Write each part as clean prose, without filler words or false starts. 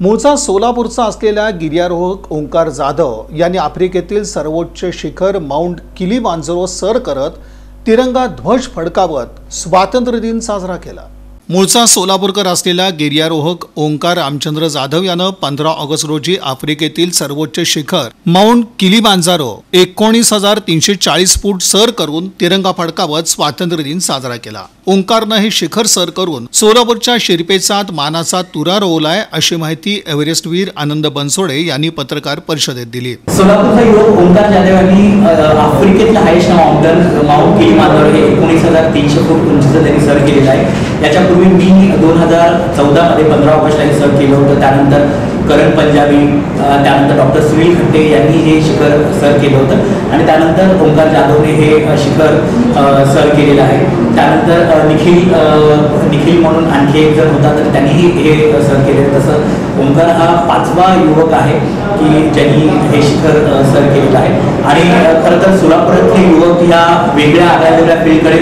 मूळचा सोलापूरचा असलेल्या गिर्यारोहक ओंकार जाधव यांनी आफ्रिकेतील सर्वोच्च शिखर माउंट किलिमांजारो सर करत तिरंगा ध्वज फडकावत स्वातंत्र्य दिन साजरा केला। मूळचा सोलापूरकर असलेला गिर्यारोहक ओंकार रामचंद्र जाधव यानं 15 ऑगस्ट रोजी आफ्रिकेतील सर्वोच्च शिखर माउंट किलिमांजारो 19,340 फूट सर करून तिरंगा फडकावत स्वातंत्र्य दिन साजरा केला। ओंकारनं हे शिखर सर करून सोलापूरच्या शिरपेचात मानाचा तुरा रोवलाय, अशी माहिती एव्हरेस्टवीर आनंद बनसोडे यांनी पत्रकार परिषदेत दिली। सोलापूरचा युवक ओंकार जाधव यांनी आफ्रिकेतलं हायेस्ट माउंटन माउंट किलिमांजारो हे 19,300 फूट उंचीचं त्यांनी सर केलेलं आहे। याच्यापूर्वी मी 2014 मध्ये 15 ऑगस्टला हे सर केलं होतं। त्यानंतर करण पंजाबी, त्यानंतर डॉक्टर सुनील खट्टे यांनी हे शिखर सर केलं होतं आणि त्यानंतर ओंकार जाधवने हे शिखर सर केलेलं आहे। त्यानंतर निखिल म्हणून आणखी एक जण होता, तर त्यांनीही हे सर केले। तसं ओंकार हा 5वा युवक आहे की ज्यांनी हे शिखर सर केलेलं आहे। आणि खरं तर सोलापुरातले युवक या वेगळ्या आगळ्या फील्डकडे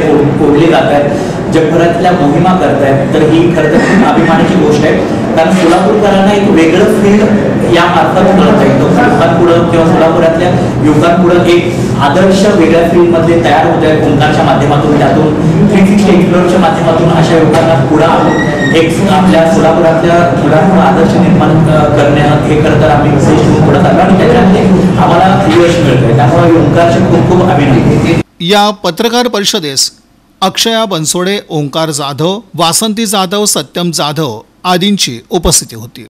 ओढले जात आहेत, जगभरातल्या मोहिमा करत आहेत। तर ही खरं तर खूप अभिमानाची गोष्ट आहे, कारण सोलापूरकरांना एक वेगळं फील्ड या मार्फत मिळत आहे। लोकांपुढं किंवा सोलापुरातल्या युवकांपुढं एक आदर्श वेगळ्या फील्डमध्ये तयार होत आहे ओंकारच्या माध्यमातून। त्यातून 360 एक्सप्लोरच्या माध्यमातून अशा युवकांना पुढे आणून एक आपल्या सोलापुरातल्या मुलांना आदर्श निर्माण करण्यात हे खरं तर आम्ही विशेष ठेवून पुढे चाललो आणि त्याच्यामध्ये आम्हाला यश मिळतंय। त्यामुळे ओंकारचे खूप खूप अभिनंदन। या पत्रकार परिषदेस अक्षया बनसोडे, ओंकार जाधव, वासंती जाधव, सत्यम जाधव आदींची उपस्थिती होती।